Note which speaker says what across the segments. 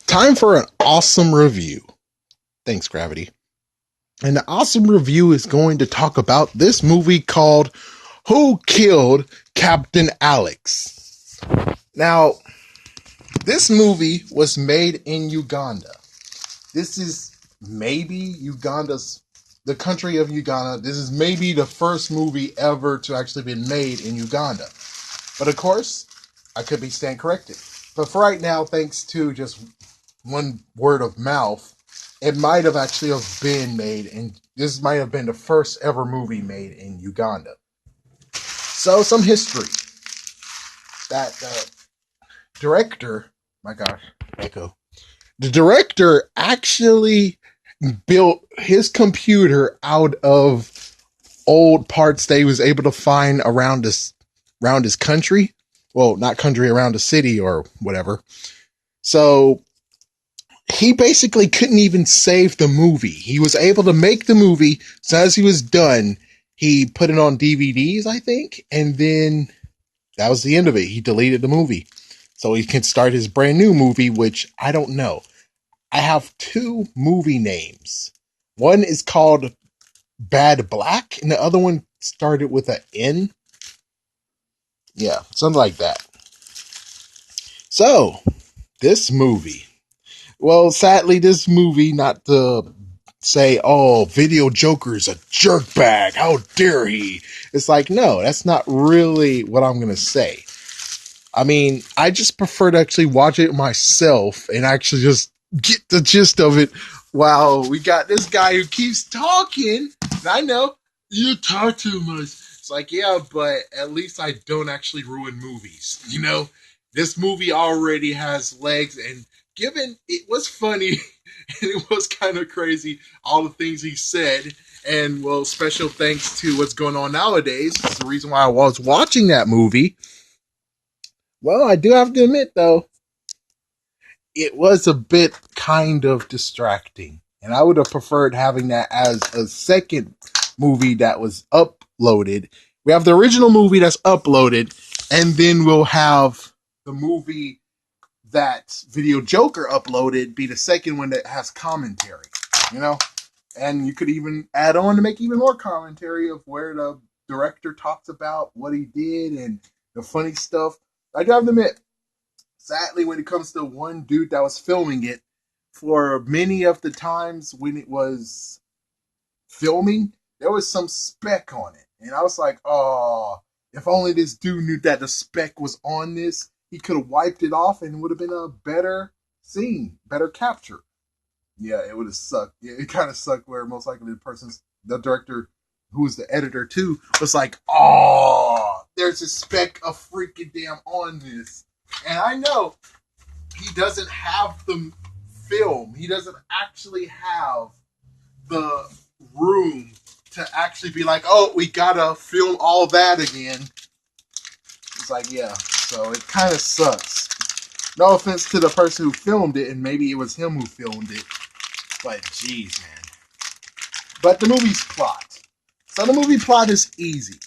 Speaker 1: Time for an awesome review. Thanks, Gravity. And the awesome review is going to talk about this movie called Who Killed Captain Alex? Now, this movie was made in Uganda. This is maybe the country of Uganda. This is maybe the first movie ever to actually be made in Uganda. But of course, I could be stand corrected. But for right now, thanks to just one word of mouth, it might have actually have been made, and this might have been the first ever movie made in Uganda. So some history. That director, my gosh, echo. The director actually built his computer out of old parts that he was able to find around his country. Well, not country, around the city or whatever. So he basically couldn't even save the movie. He was able to make the movie, so as he was done, he put it on DVDs, I think, and then that was the end of it. He deleted the movie. So he can start his brand new movie, which I don't know. I have two movie names. One is called Bad Black, and the other one started with an N. Yeah, something like that. So, this movie. Well, sadly, this movie, not to say, oh, Video Joker's a jerkbag, how dare he? It's like, no, that's not really what I'm going to say. I mean, I just prefer to actually watch it myself and actually just get the gist of it. Wow, we got this guy who keeps talking. I know, you talk too much. It's like, yeah, but at least I don't actually ruin movies. You know, this movie already has legs, and given it was funny and it was kind of crazy, all the things he said. And well, special thanks to what's going on nowadays. That's the reason why I was watching that movie. Well, I do have to admit, though, it was a bit kind of distracting. And I would have preferred having that as a second movie that was uploaded. We have the original movie that's uploaded, and then we'll have the movie that Video Joker uploaded be the second one that has commentary, you know? And you could even add on to make even more commentary of where the director talks about what he did and the funny stuff. I do have to admit, sadly, when it comes to one dude that was filming it, for many of the times when it was filming, there was some speck on it. And I was like, oh, if only this dude knew that the speck was on this, he could have wiped it off and it would have been a better scene, better capture. Yeah, it would have sucked. Yeah, it kind of sucked where most likely the director, who was the editor too, was like, oh, there's a speck of freaking damn on this. And I know he doesn't have the film. He doesn't actually have the room to actually be like, oh, we gotta film all that again. It's like, yeah. So it kind of sucks. No offense to the person who filmed it, and maybe it was him who filmed it. But geez, man. But the movie's plot. So the movie plot is easy.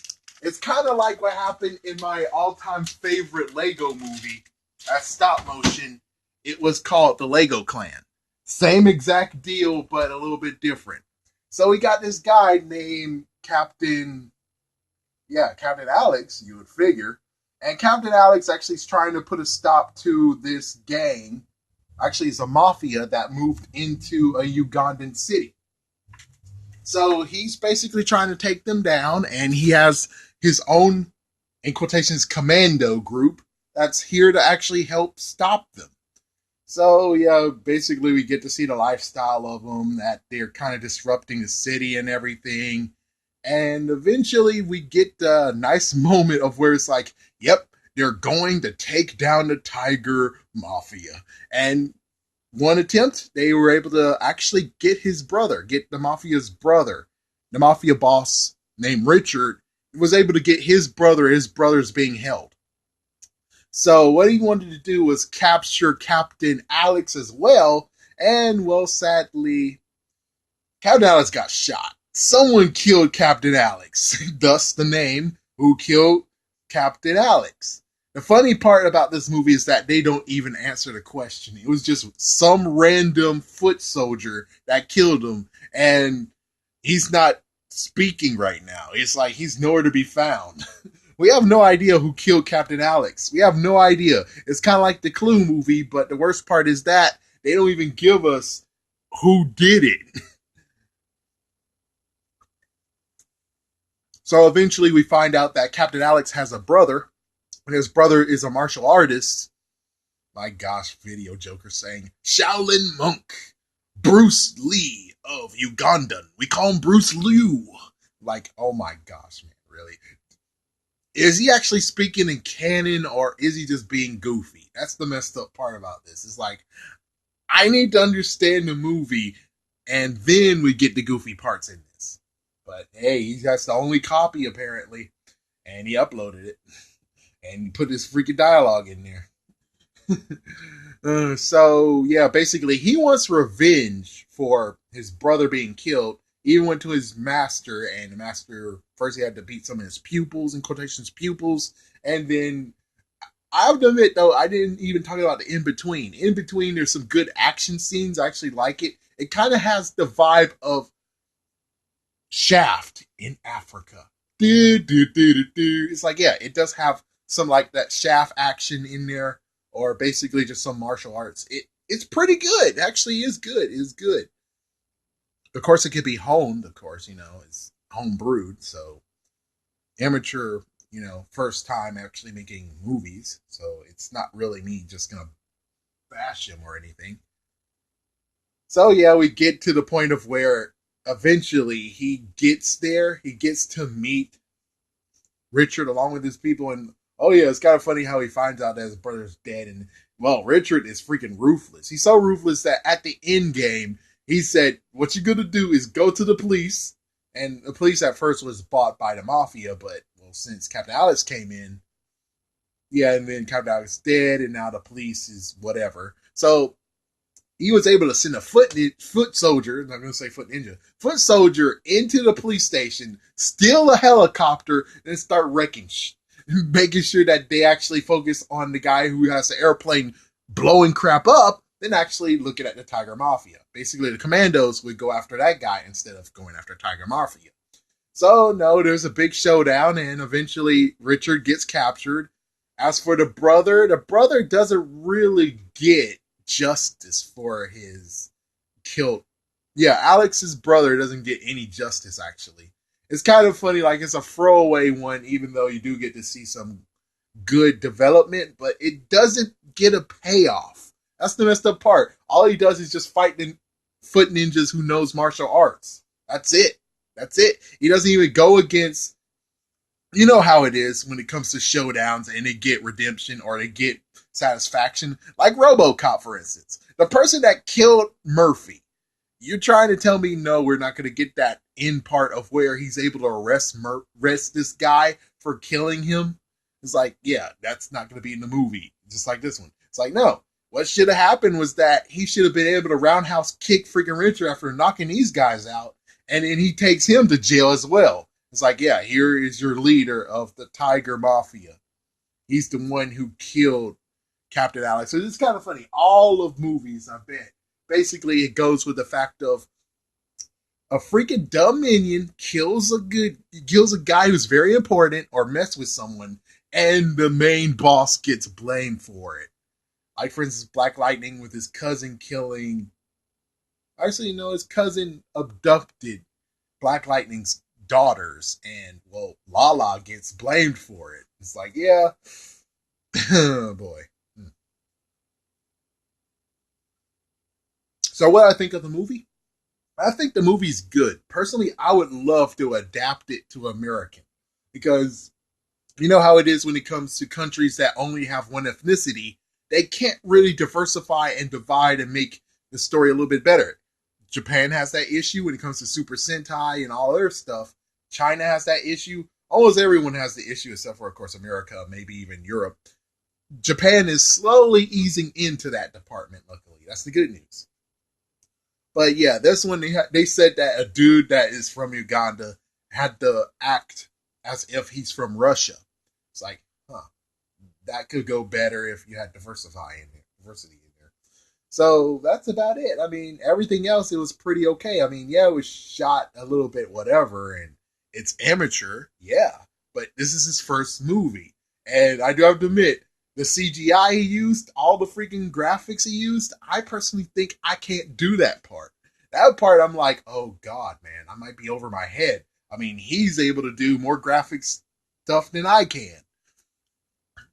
Speaker 1: It's kind of like what happened in my all-time favorite Lego movie, at stop motion. It was called The Lego Clan. Same exact deal, but a little bit different. So we got this guy named Captain Alex, you would figure. And Captain Alex actually is trying to put a stop to this gang. Actually, it's a mafia that moved into a Ugandan city. So he's basically trying to take them down, and he has his own, in quotations, commando group that's here to actually help stop them. So, yeah, basically we get to see the lifestyle of them, that they're kind of disrupting the city and everything. And eventually we get a nice moment of where it's like, yep, they're going to take down the Tiger Mafia. And one attempt, they were able to actually get the Mafia's brother, the Mafia boss named Richard, was able to get his brother's being held. So what he wanted to do was capture Captain Alex as well, and well, sadly, Captain Alex got shot. Someone killed Captain Alex, thus the name Who Killed Captain Alex. The funny part about this movie is that they don't even answer the question. It was just some random foot soldier that killed him, and he's not speaking right now. It's like he's nowhere to be found. We have no idea who killed Captain Alex. We have no idea. It's kind of like the Clue movie, but the worst part is that they don't even give us who did it. So eventually we find out that Captain Alex has a brother, and his brother is a martial artist. My gosh, Video Joker saying, Shaolin monk, Bruce Lee of Ugandan. We call him Bruce Liu. Like, oh my gosh, man, really? Is he actually speaking in canon or is he just being goofy? That's the messed up part about this. It's like, I need to understand the movie and then we get the goofy parts in this. But hey, he has the only copy apparently, and he uploaded it and put his freaking dialogue in there. So yeah, basically he wants revenge for his brother being killed. He even went to his master, and the master first he had to beat some of his pupils, in quotations pupils, and then I have to admit though, I didn't even talk about the in between. In between, there's some good action scenes. I actually like it. It kind of has the vibe of Shaft in Africa. It's like, yeah, it does have some like that Shaft action in there, or basically just some martial arts. It's pretty good. It actually is good. It's good. Of course, it could be honed. Of course, it's home brewed. So amateur, first time actually making movies. So it's not really me just gonna bash him or anything. So yeah, we get to the point of where eventually he gets there. He gets to meet Richard along with his people, and oh yeah, it's kind of funny how he finds out that his brother's dead. And well, Richard is freaking ruthless. He's so ruthless that at the end game, he said, "What you're gonna do is go to the police." And the police at first was bought by the mafia, but well, since Captain Alex came in, yeah, and then Captain Alex is dead, and now the police is whatever. So he was able to send a foot soldier, I'm not going to say foot ninja, foot soldier into the police station, steal a helicopter, and start wrecking making sure that they actually focus on the guy who has the airplane blowing crap up, than actually looking at the Tiger Mafia. Basically, the commandos would go after that guy instead of going after Tiger Mafia. So, no, there's a big showdown, and eventually Richard gets captured. As for the brother doesn't really get justice for his killed. Yeah, Alex's brother doesn't get any justice, actually. It's kind of funny, like it's a throwaway one, even though you do get to see some good development, but it doesn't get a payoff. That's the messed up part. All he does is just fight the foot ninjas who knows martial arts. That's it. That's it. He doesn't even go against. You know how it is when it comes to showdowns and they get redemption or they get satisfaction. Like RoboCop, for instance. The person that killed Murphy. You're trying to tell me, no, we're not going to get that end part of where he's able to arrest this guy for killing him? It's like, yeah, that's not going to be in the movie. Just like this one. It's like, no. What should have happened was that he should have been able to roundhouse kick freaking Richard after knocking these guys out. And then he takes him to jail as well. It's like, yeah, here is your leader of the Tiger Mafia. He's the one who killed Captain Alex. So it's kind of funny. All of movies, I bet. Basically, it goes with the fact of a freaking dumb minion kills a guy who's very important or mess with someone, and the main boss gets blamed for it. Like, for instance, Black Lightning with his cousin killing. Actually, no, his cousin abducted Black Lightning's daughters, and well, Lala gets blamed for it. It's like, yeah, oh boy. So, what I think of the movie? I think the movie's good. Personally, I would love to adapt it to American, because you know how it is when it comes to countries that only have one ethnicity. They can't really diversify and divide and make the story a little bit better. Japan has that issue when it comes to Super Sentai and all their stuff. China has that issue. Almost everyone has the issue, except for, of course, America, maybe even Europe. Japan is slowly easing into that department, luckily. That's the good news. But yeah, this one, they said that a dude that is from Uganda had to act as if he's from Russia. It's like, huh. that could go better if you had diversity in there. So that's about it. I mean, everything else it was pretty okay. I mean, yeah, it was shot a little bit whatever, and it's amateur, yeah, but this is his first movie, and I do have to admit the CGI he used, all the freaking graphics he used. I personally think I can't do that part. That part, I'm like, oh god, man, I might be over my head. I mean, he's able to do more graphics stuff than I can.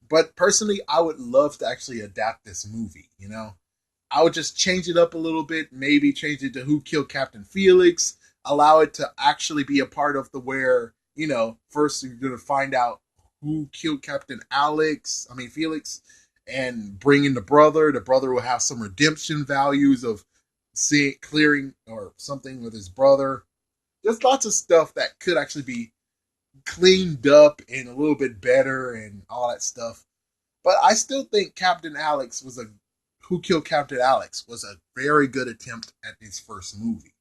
Speaker 1: But personally, I would love to actually adapt this movie, you know? I would just change it up a little bit, maybe change it to Who Killed Captain Felix, allow it to actually be a part of the where, you know, first you're going to find out who killed Captain Felix, and bring in the brother. The brother will have some redemption values of clearing or something with his brother. There's lots of stuff that could actually be cleaned up and a little bit better and all that stuff. But I still think Captain Alex was a Who Killed Captain Alex was a very good attempt at his first movie.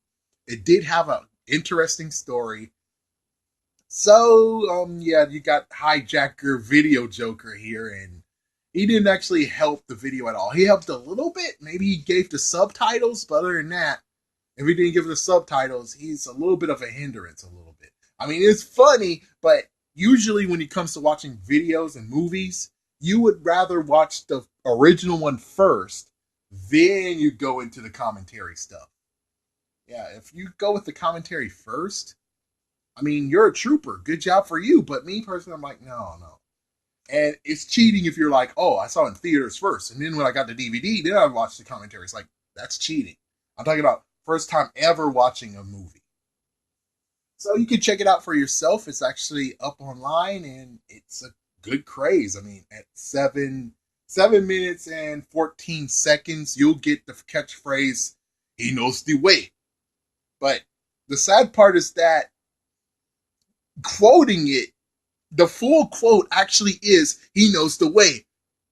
Speaker 1: It did have an interesting story. So, yeah, you got hijacker video Joker here, and he didn't actually help the video at all. He helped a little bit. Maybe he gave the subtitles, but other than that, if he didn't give the subtitles, he's a little bit of a hindrance, a little bit. I mean, it's funny, but usually when it comes to watching videos and movies, you would rather watch the original one first, then you go into the commentary stuff. Yeah, if you go with the commentary first, I mean, you're a trooper. Good job for you. But me personally, I'm like, no, no. And it's cheating if you're like, oh, I saw it in theaters first, and then when I got the DVD, then I watched the commentary. It's like, that's cheating. I'm talking about first time ever watching a movie. So you can check it out for yourself. It's actually up online, and it's a good craze. I mean, at 7 minutes and 14 seconds, you'll get the catchphrase, "He knows the way." But the sad part is that quoting it, the full quote actually is, "He knows the way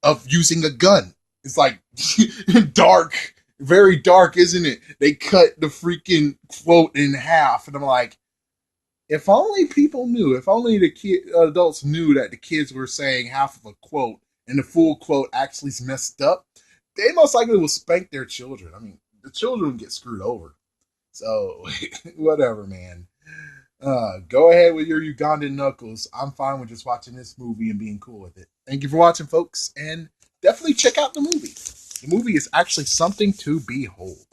Speaker 1: of using a gun." It's like dark, very dark, isn't it? They cut the freaking quote in half, and I'm like, if only people knew, if only the adults knew that the kids were saying half of a quote and the full quote actually is messed up, they most likely will spank their children. I mean, the children get screwed over. So, whatever, man. Go ahead with your Ugandan knuckles. I'm fine with just watching this movie and being cool with it. Thank you for watching, folks, and definitely check out the movie. The movie is actually something to behold.